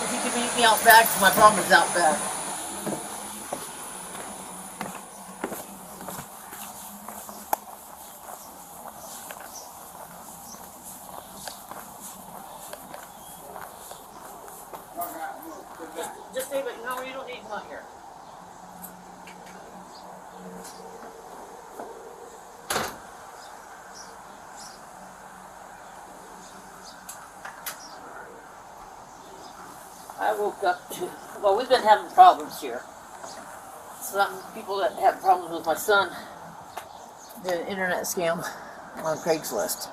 If you could meet me out back, my problem is out back. Just say, but no, you don't need him out here. I woke up to, well, we've been having problems here. Some people that have problems with my son did an internet scam on Craigslist.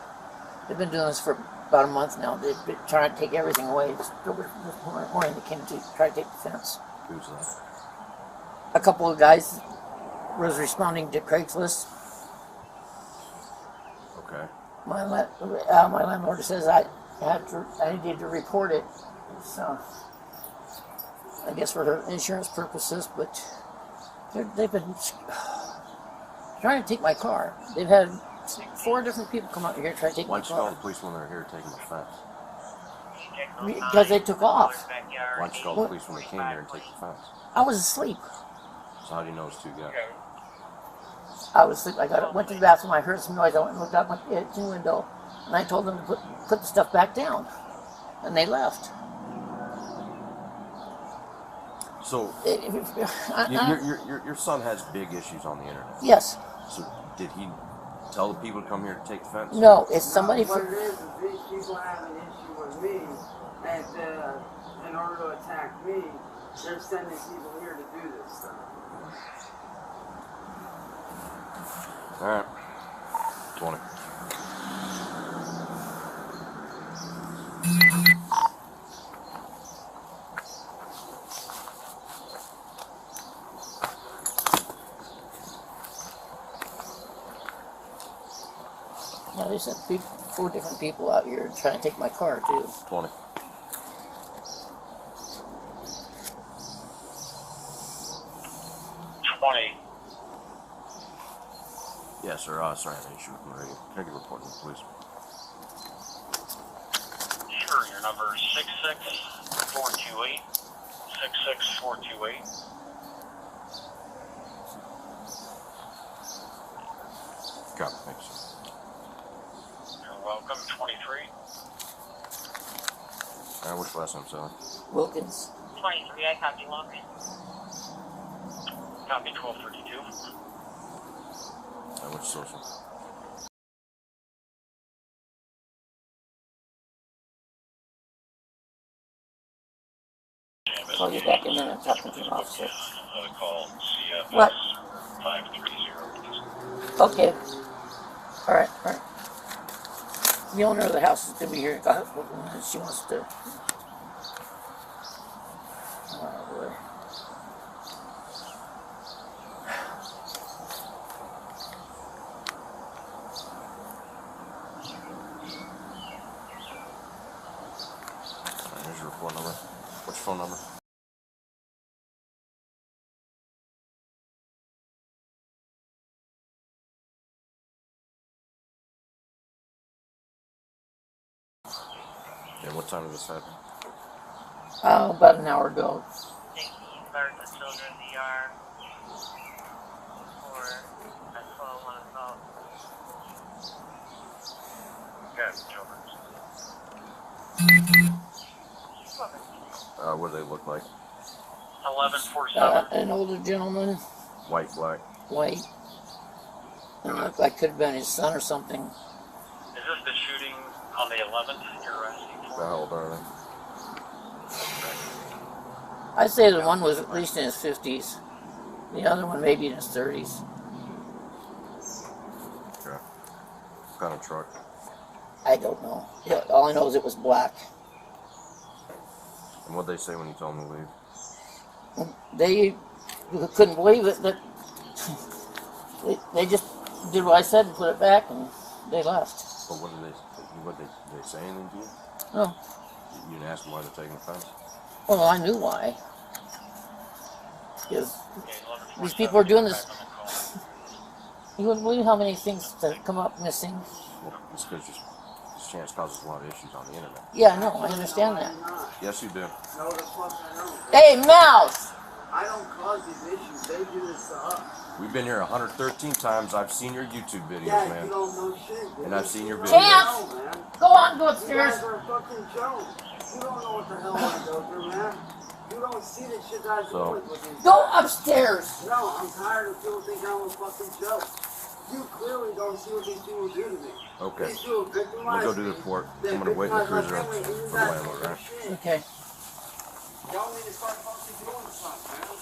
They've been doing this for about a month now. They've been trying to take everything away. This morning they came to try to take the fence. Who's that? A couple of guys was responding to Craigslist. Okay. My landlord says I needed to report it. So I guess for her insurance purposes, but they've been trying to take my car. They've had 4 different people come out here and try to take my car. Why don't you call the police when they're here taking the fence? Because they took off. Why don't you call the police when they came here and take the fence? I was asleep. So how do you know it's 2 guys? I was asleep. Went to the bathroom. I heard some noise. I went and looked out my kitchen window, and I told them to put the stuff back down, and they left. So your son has big issues on the internet. Yes. So did he tell the people to come here to take the fence? No, it's somebody. What it is these people have an issue with me, and in order to attack me, they're sending people here to do this stuff. All right. 20. Yeah, they sent 4 different people out here trying to take my car too. 20. Yes, sir. Sorry, I had an issue with my radio. Can I get a report to the police? Sure, your number is 66428. 66428. Copy, thanks, sir. You're welcome. 23. What's the last name, Sally? Wilkins. 23, I copy Wilkins. Copy 1232. What's social? I'll get back in there and talk to the officer. Call CFS What? 530. Okay. All right. The owner of the house is going to be here. She wants to. Oh, boy. Here's your report number. What's your phone number? And what time did this happen? About an hour ago. Thank you. Start the children DR for at 12 o'clock. Good, children. What do they look like? 1147. An older gentleman, White, black? white. It looked like could have been his son or something. Is this the shooting on the 11th you're asking for? How old are they? I'd say the one was at least in his 50s. The other one maybe in his 30s. Okay. What kind of truck? I don't know. Yeah, all I know is it was black. And what'd they say when you told them to leave? They couldn't believe it, but they just did what I said and put it back, and they left. But what did they say anything to you? No. You didn't ask them why they're taking the fence? Well, I knew why. Because these people are doing this. You wouldn't believe how many things that come up missing. Well, it's because you're Chance causes a lot of issues on the internet. Yeah, no, I understand that. Yes, you do. No, the fuck I don't. Hey, Mouse! I don't cause these issues. They do this to us. We've been here 113 times. I've seen your YouTube videos, Yeah, man. you don't know shit, dude. And I've seen your videos. Chance! No, man. Go on, go You upstairs. guys are a fucking joke. You don't know what the hell I go through, man. You don't see the shit that I deal with these Go guys. upstairs. No, I'm tired of people thinking I'm a fucking joke. You clearly don't see what these people do to me. Okay. These people victimize We'll go do the me. report. They I'm going to wait in the victimize cruiser my family, and you for the guys landlord, do right? shit. Okay. Y'all need to start fucking doing something, man.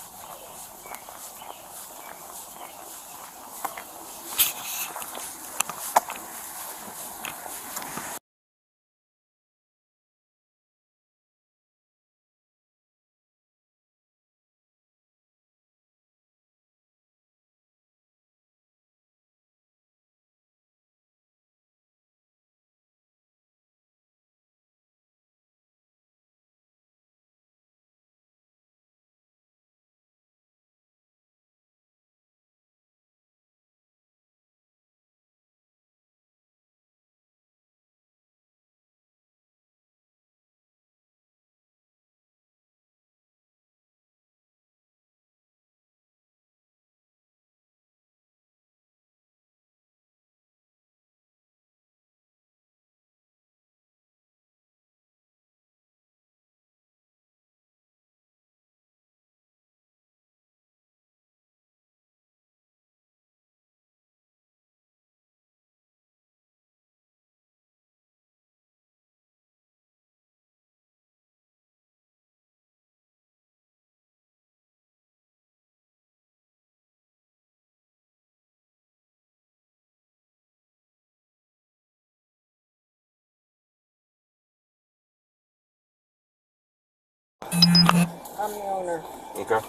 I'm the owner. Okay.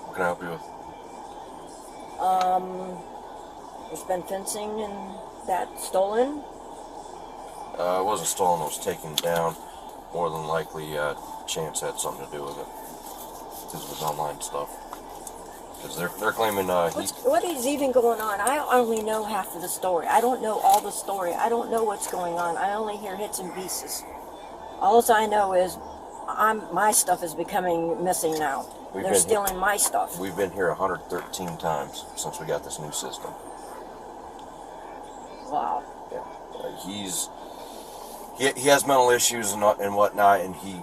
What can I help you with? There's been fencing and that stolen. It wasn't stolen, it was taken down. More than likely, Chance had something to do with it. Because of his online stuff. Because they're claiming What is even going on? I only know half of the story. I don't know all the story. I don't know what's going on. I only hear hits and pieces. All I know is my stuff is becoming missing now. They're stealing my stuff. We've been here 113 times since we got this new system. Wow. Yeah. He has mental issues and whatnot, and he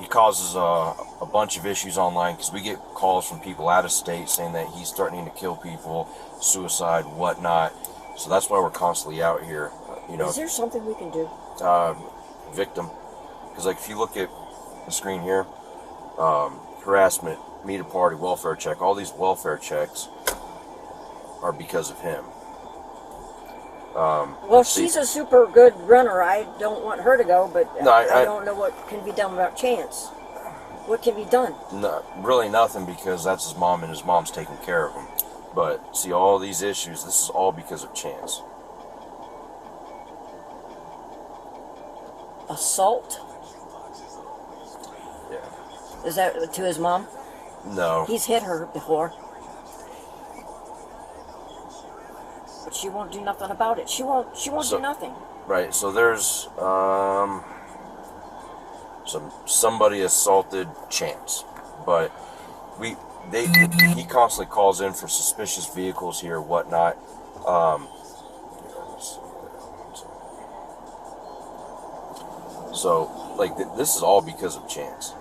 causes a bunch of issues online because we get calls from people out of state saying that he's threatening to kill people, suicide, whatnot. So that's why we're constantly out here. Is there something we can do? Victim, because like if you look at the screen here, harassment, meet a party, welfare check, all these welfare checks are because of him. Well, she's a super good runner. I don't want her to go, but No, I don't know what can be done about Chance. What can be done? No, really nothing, because that's his mom and his mom's taking care of him. But see, all these issues, this is all because of Chance. Assault? Yeah. Is that to his mom? No. He's hit her before. But she won't do nothing about it. She won't do nothing. Right, so there's somebody assaulted Chance, but he constantly calls in for suspicious vehicles here, whatnot. So like this is all because of Chance,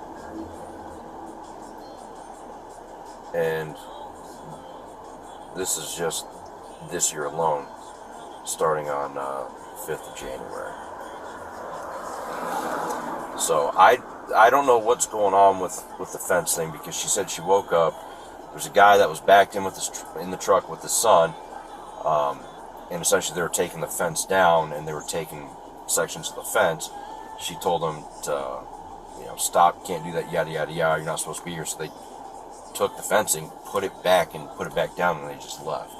and this is just this year alone, starting on 5th of January. So I don't know what's going on with the fence thing, because she said she woke up, there's a guy that was backed in with in the truck with his son, and essentially they were taking the fence down and they were taking sections of the fence. She told them to, stop, can't do that, yada yada yada, you're not supposed to be here. So they took the fencing, put it back down, and they just left.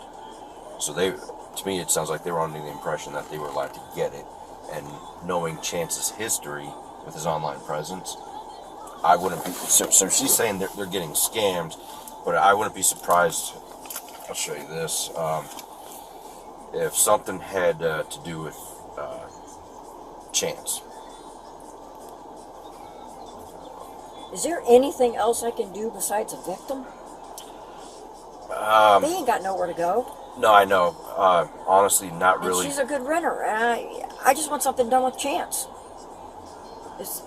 So to me, it sounds like they were under the impression that they were allowed to get it. And knowing Chance's history with his online presence, I wouldn't be. So she's saying they're getting scammed, but I wouldn't be surprised. I'll show you this. if something had to do with Chance. Is there anything else I can do besides a victim? They ain't got nowhere to go. No, I know. Honestly, not And really. she's a good renter. And I just want something done with Chance. It's,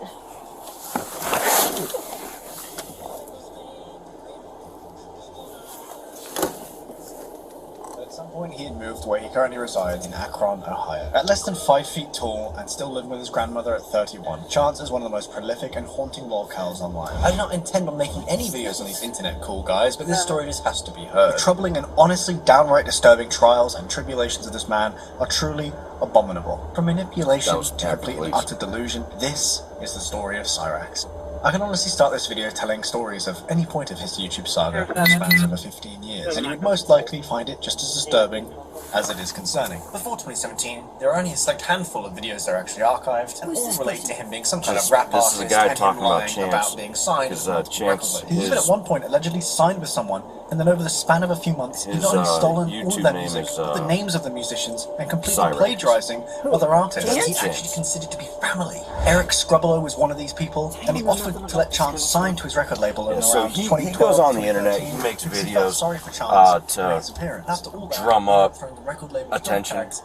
At some point, he had moved where he currently resides in Akron, Ohio. At less than 5 feet tall and still living with his grandmother at 31, Chance is one of the most prolific and haunting lolcows online. I do not intend on making any videos on these internet cool guys, but this story just has to be heard. The troubling and honestly downright disturbing trials and tribulations of this man are truly abominable. From manipulation to complete and utter delusion, this is the story of Cyraxx. I can honestly start this video telling stories of any point of his YouTube saga that spans over 15 years, and you would most likely find it just as disturbing as it is concerning. Before 2017, there were only a select handful of videos that are actually archived, and all relate to him being some kind of rap artist This is a guy and talking him lying about Chance. about being signed Because with multiple Chance record labels. He even at one point allegedly signed with someone, and then over the span of a few months, he'd not only stolen all YouTube of their name music, is, but the names of the musicians, and completely Cyraxx. plagiarizing other artists Chance? he actually considered to be family. Eric Scrubolo was one of these people, and he offered to let Chance sign to his record label in So around he 2012. goes on the internet, he makes He felt videos sorry for Chance to for his appearance. After all that, drum up throwing the record label's attention. drum tags.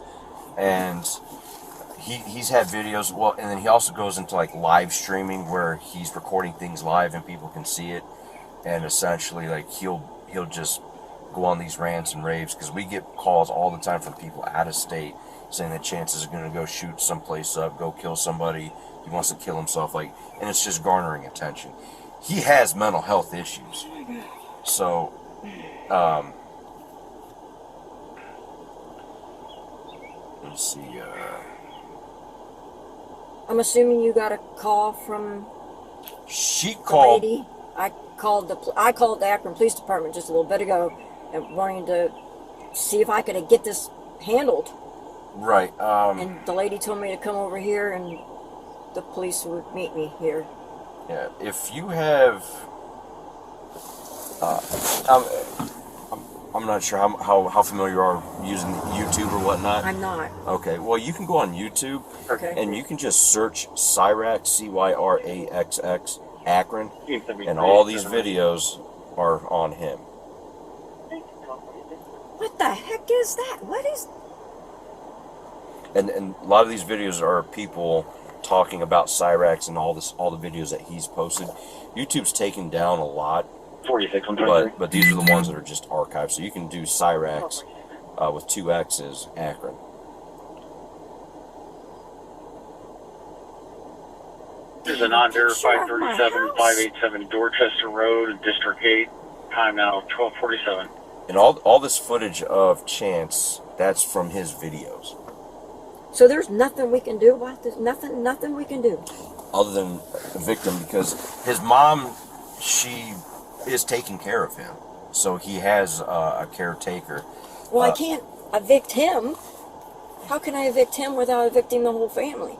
And he's had videos, well, and then he also goes into like live streaming where he's recording things live and people can see it, and essentially like he'll just go on these rants and raves, because we get calls all the time from people out of state saying that Chance is going to go shoot someplace up, go kill somebody, he wants to kill himself, like, and it's just garnering attention. He has mental health issues, so let's see. I'm assuming you got a call from She the called. lady. I called the Akron Police Department just a little bit ago, and wanting to see if I could get this handled. Right. And the lady told me to come over here, and the police would meet me here. Yeah. If you have, I'm not sure how familiar you are using YouTube or whatnot. I'm not. Okay. Well, you can go on YouTube. Okay. And you can just search Cyraxx, Cyraxx, Akron, and all these videos are on him. What the heck is that? What is? And a lot of these videos are people talking about Cyraxx and all the videos that he's posted. YouTube's taken down a lot, 46, but these are the ones that are just archived. So you can do Cyraxx with 2 X's, Akron. This is a non-verified 37587 Dorchester Road, District 8. Time now 12:47. And all this footage of Chance, that's from his videos. So there's nothing we can do about this. Nothing we can do. Other than the victim, because his mom, she is taking care of him. So he has a caretaker. Well, I can't evict him. How can I evict him without evicting the whole family?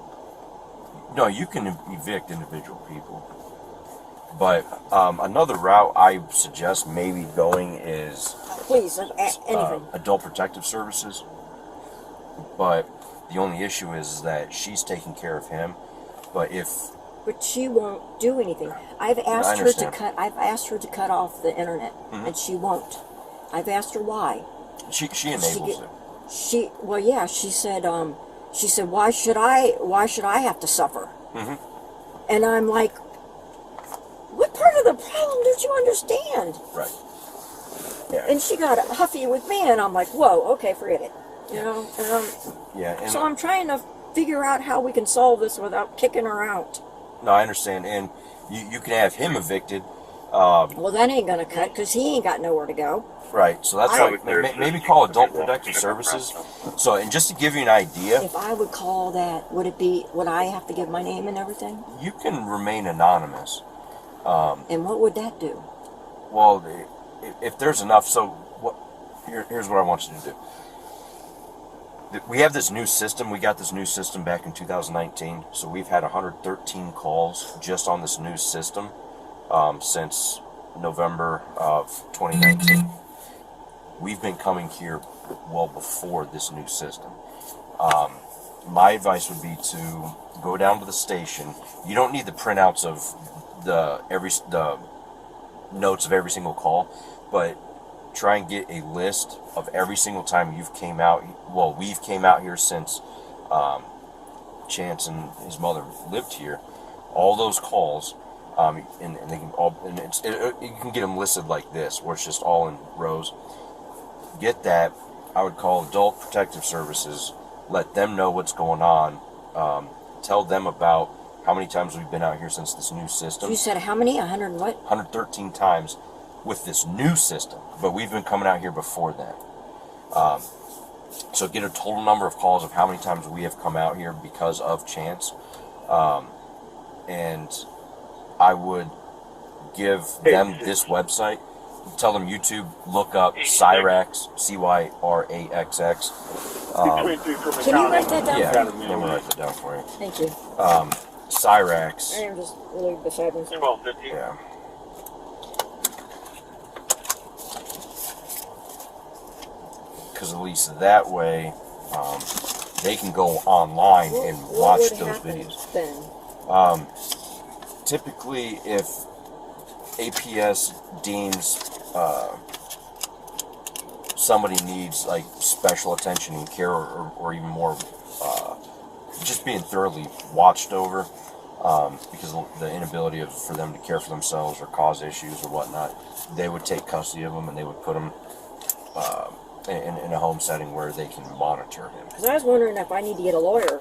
No, you can evict individual people. But another route I suggest maybe going is Please, anything. Adult Protective Services. But the only issue is that she's taking care of him. But But she won't do anything. I've asked her to cut. I've asked her to cut off the internet, and she won't. I've asked her why. she enables it. She said. She said, why should I have to suffer? Mm-hmm. And I'm like, what part of the problem did you understand? Right. Yeah. And she got huffy with me, and I'm like, whoa, okay, forget it. You know. Yeah. And So I'm trying to figure out how we can solve this without kicking her out. no, I understand. And you can have him evicted. Well, that ain't gonna cut because he ain't got nowhere to go. Right. So that's why maybe call Adult Protective Services. So, and just to give you an idea, If I would call that, would I have to give my name and everything? you can remain anonymous. And what would that do? Well, if there's enough, so here's what I want you to do. We have this new system. We got this new system back in 2019. So we've had 113 calls just on this new system since November of 2019. We've been coming here well before this new system. My advice would be to go down to the station. You don't need the printouts of the notes of every single call, but try and get a list of every single time you've came out. Well, we've came out here since Chance and his mother lived here. All those calls, and they can all, and you can get them listed like this, where it's just all in rows. Get that. I would call Adult Protective Services. Let them know what's going on. Tell them about how many times we've been out here since this new system. You said how many? 100 and what? 113 times with this new system, but we've been coming out here before that. So get a total number of calls of how many times we have come out here because of Chance. And I would give them this website. Tell them YouTube, look up Cyraxx, Cyraxx. Can you write that down? Yeah, for let me write that down for you. Thank you. Cyraxx. I am just really beside myself. 1250. Yeah. Because at least that way, they can go online and watch What would those happen videos. then? Typically, if APS deems somebody needs like special attention and care, or even more, just being thoroughly watched over, because of the inability for them to care for themselves or cause issues or whatnot, they would take custody of them and they would put them in a home setting where they can monitor him. Because I was wondering if I need to get a lawyer.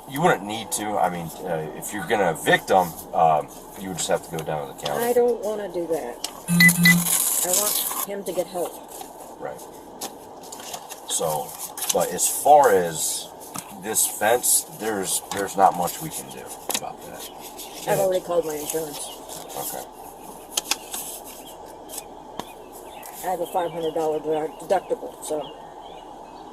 You wouldn't need to. I mean, if you're going to evict them, you would just have to go down to the county. I don't want to do that. I want him to get help. Right. So, but as far as this fence, there's not much we can do about that. I've already called my insurance. Okay. I have a $500 deductible, so.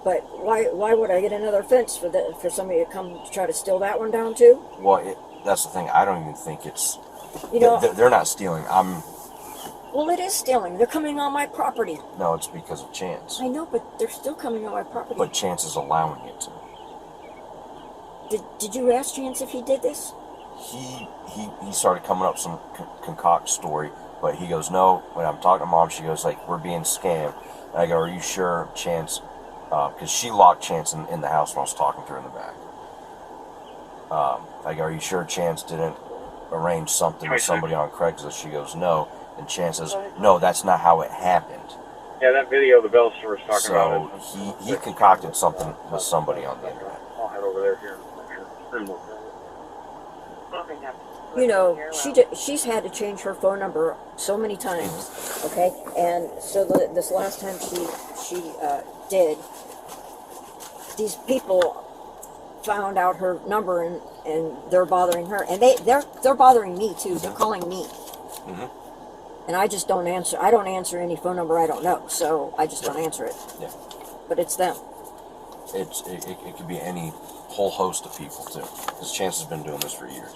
But why would I get another fence for somebody to come to try to steal that one down too? Well, that's the thing. I don't even think it's. You know, they're not stealing. well, it is stealing. They're coming on my property. No, it's because of Chance. I know, but they're still coming on my property. But Chance is allowing it to. Did you ask Chance if he did this? He started coming up some concoct story, but he goes, no. When I'm talking to Mom, she goes like, we're being scammed. And I go, are you sure Chance? Because she locked Chance in the house when I was talking to her in the back. I go, are you sure Chance didn't arrange something with somebody on Craigslist? She goes, no. And Chance says, no, that's not how it happened. Yeah, that video the Bell store is talking about. So he concocted something with somebody on the internet. I'll head over there here. You know, she's had to change her phone number so many times, okay? And so this last time she did, these people found out her number and they're bothering her, and they're bothering me too. They're calling me, and I just don't answer. I don't answer any phone number I don't know, so I just don't answer it. Yeah. But it's them. It could be any whole host of people too. Because Chance has been doing this for years.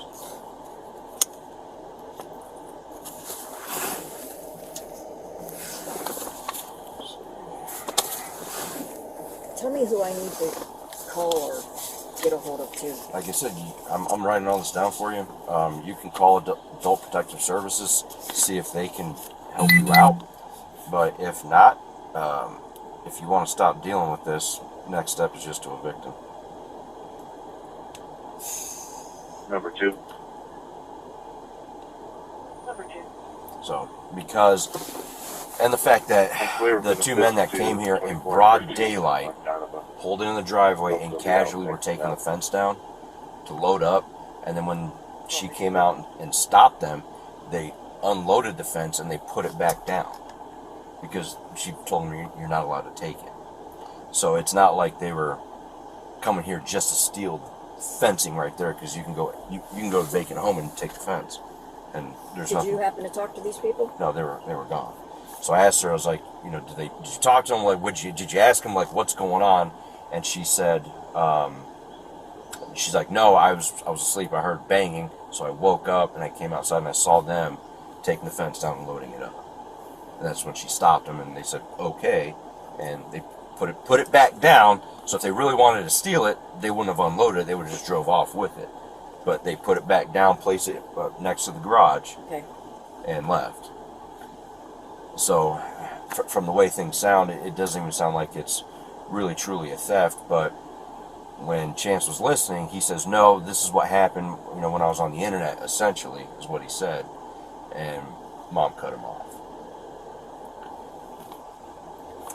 Tell me who I need to call or get a hold of too. Like I said, I'm writing all this down for you. You can call Adult Protective Services, see if they can help you out. But if not, if you want to stop dealing with this, next step is just to evict them. Number 2. So, because, and the fact that the two men that came here in broad daylight, pulled in the driveway and casually were taking the fence down to load up, and then when she came out and stopped them, they unloaded the fence and they put it back down because she told them you're not allowed to take it. So it's not like they were coming here just to steal fencing right there, because you can go to a vacant home and take the fence, and there's Did nothing. you happen to talk to these people? No, they were gone. So I asked her, I was like, did you talk to them? Like, did you ask them like what's going on? And she said, she's like, no, I was asleep. I heard banging, so I woke up and I came outside and I saw them taking the fence down and loading it up. And that's when she stopped him, and they said, okay, and they put it back down. So if they really wanted to steal it, they wouldn't have unloaded it. They would have just drove off with it. But they put it back down, placed it next to the garage, and left. So from the way things sound, it doesn't even sound like it's really truly a theft. But when Chance was listening, he says, no, this is what happened, when I was on the internet, essentially, is what he said. And Mom cut him off.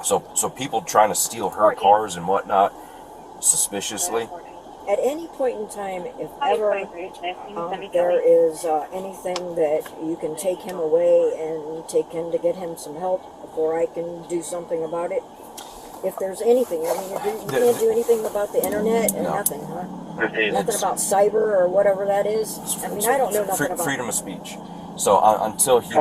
So people trying to steal her cars and whatnot, suspiciously. At any point in time, if ever there is anything that you can take him away and take him to get him some help before I can do something about it, if there's anything, I mean, you can't do anything about the internet and nothing, huh? Nothing about cyber or whatever that is. I mean, I don't know nothing about freedom of speech. So until he he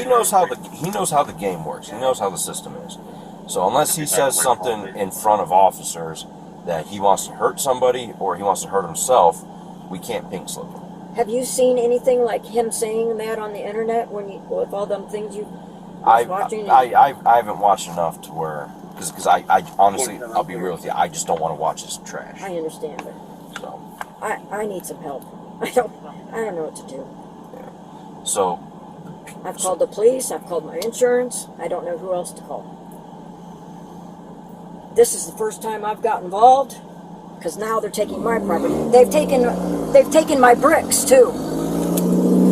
knows how the game works. He knows how the system is. So unless he says something in front of officers that he wants to hurt somebody or he wants to hurt himself, we can't pink slip him. Have you seen anything like him saying that on the internet with all them things you was watching? I haven't watched enough to where, because I honestly, I'll be real with you, I just don't want to watch this trash. I understand, but so I need some help. I don't know what to do. Yeah. So I've called the police. I've called my insurance. I don't know who else to call. This is the first time I've got involved, because now they're taking my property. They've taken my bricks too.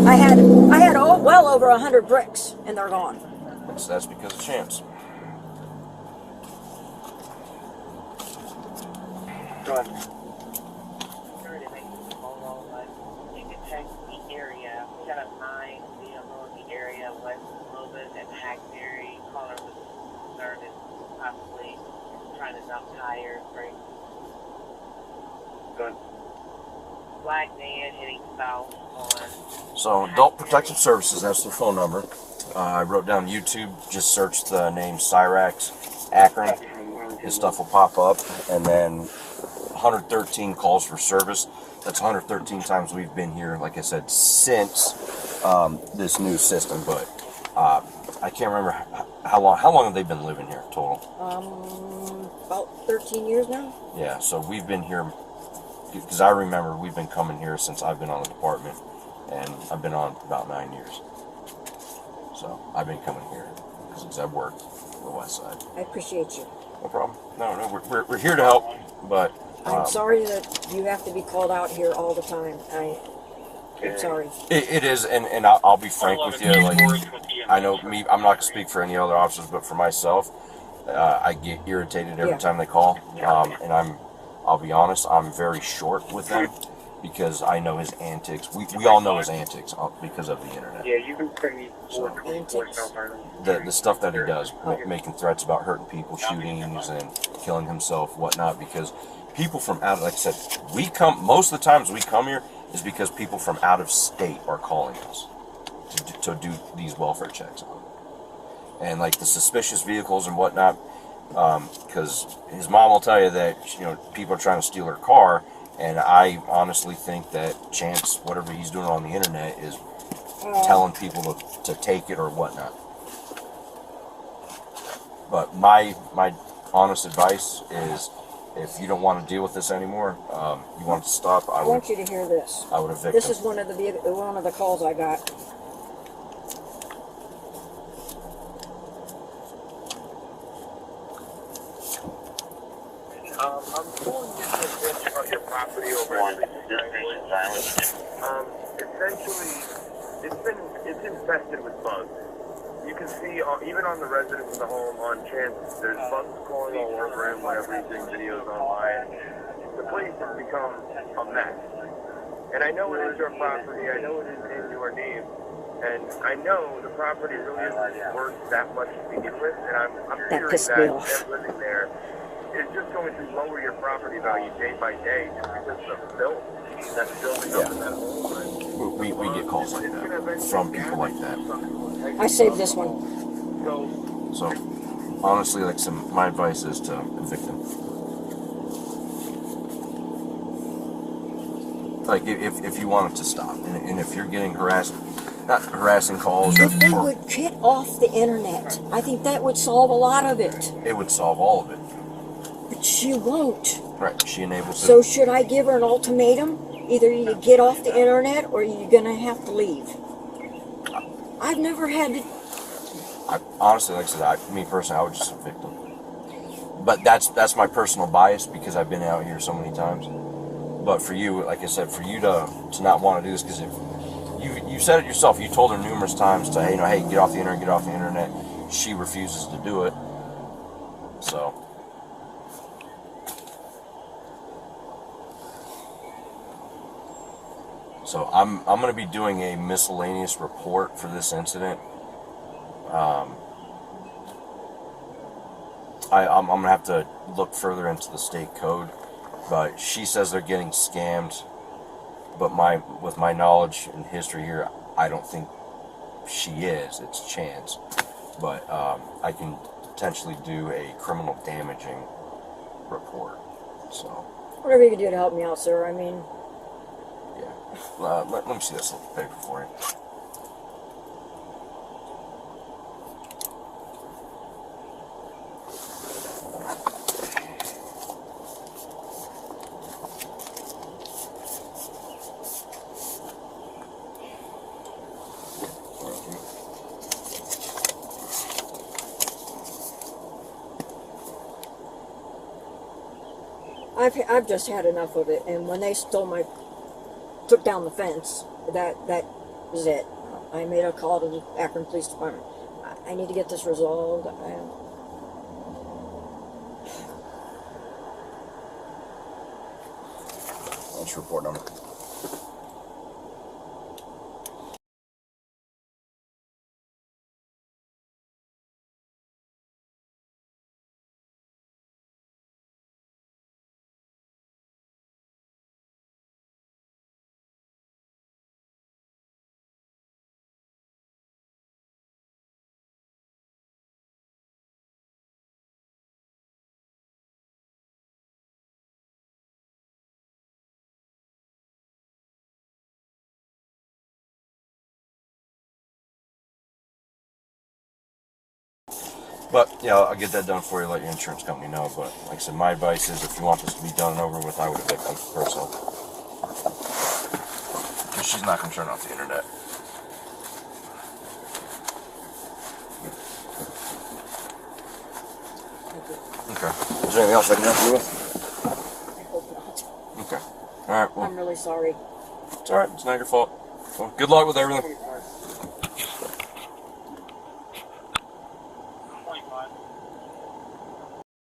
I had well over 100 bricks, and they're gone. That's because of Chance. Go ahead. You can check the area. We got a 9 vehicle in the area west of Louisville and Hackberry. Caller was concerned and possibly trying to dump tires. Right? Go ahead. Black man heading south on. So Adult Protective Services, that's their phone number. I wrote down YouTube, just search the name Cyraxx Akron. His stuff will pop up, and then 113 calls for service. That's 113 times we've been here, like I said, since this new system. But I can't remember how long have they been living here total? About 13 years now. Yeah, so we've been here, because I remember we've been coming here since I've been on the department, and I've been on about 9 years. So I've been coming here because I've worked the west side. I appreciate you. No problem. No, we're here to help, but I'm sorry that you have to be called out here all the time. I'm sorry. It is, and I'll be frank with you. Like, I know me, I'm not gonna speak for any other officers, but for myself, I get irritated every time they call, and I'll be honest, I'm very short with them because I know his antics. We all know his antics because of the internet. Yeah, you can bring so, the stuff that he does, making threats about hurting people, shootings, and killing himself, whatnot. Because people from out, like I said, most of the times we come here is because people from out of state are calling us to do these welfare checks on them. And like the suspicious vehicles and whatnot, because his mom will tell you that people are trying to steal her car, and I honestly think that Chance, whatever he's doing on the internet, is telling people to take it or whatnot. But my honest advice is, if you don't want to deal with this anymore, you want it to stop. I want you to hear this. I would evict This him. is one of the calls I got. I'm calling you to bitch about your property over at essentially, it's infested with bugs. You can see, even on the residents of the home on Chance, there's bugs crawling all over him whenever he's doing videos online. The place has become a mess. And I know it is your property, I know it is in your name, and I know the property really isn't worth that much to begin with, and I'm fearing that them living there is just going to lower your property value day by day just because of the filth that's building up in that home. We get calls like that from people like that. I saved this one. So honestly, like my advice is to evict him. Like if you want it to stop, and if you're getting harassed, not harassing calls. If they would get off the internet, I think that would solve a lot of it. It would solve all of it. But she won't. Right, she enables it. So should I give her an ultimatum? Either you get off the internet or you're going to have to leave. I've never had to... Honestly, like I said, me personally, I would just evict them. But that's my personal bias because I've been out here so many times. But for you, like I said, for you to not want to do this, because if you said it yourself, you told her numerous times to, hey, get off the internet, get off the internet. She refuses to do it. So... So I'm going to be doing a miscellaneous report for this incident. I'm going to have to look further into the state code, but she says they're getting scammed. But with my knowledge and history here, I don't think she is. It's chance. But I can potentially do a criminal damaging report. So whatever you can do to help me out, sir. I mean... let me see this little paper for you. I've just had enough of it, and when they took down the fence, that was it. I made a call to the Akron Police Department. I need to get this resolved. What's your report number? But, I'll get that done for you, let your insurance company know. But, like I said, my advice is if you want this to be done and over with, I would evict them personally. Because she's not going to turn off the internet. Okay. Is there anything else I can help you with? I hope not. Okay. Alright, well. I'm really sorry. It's alright, it's not your fault. Well, good luck with everything.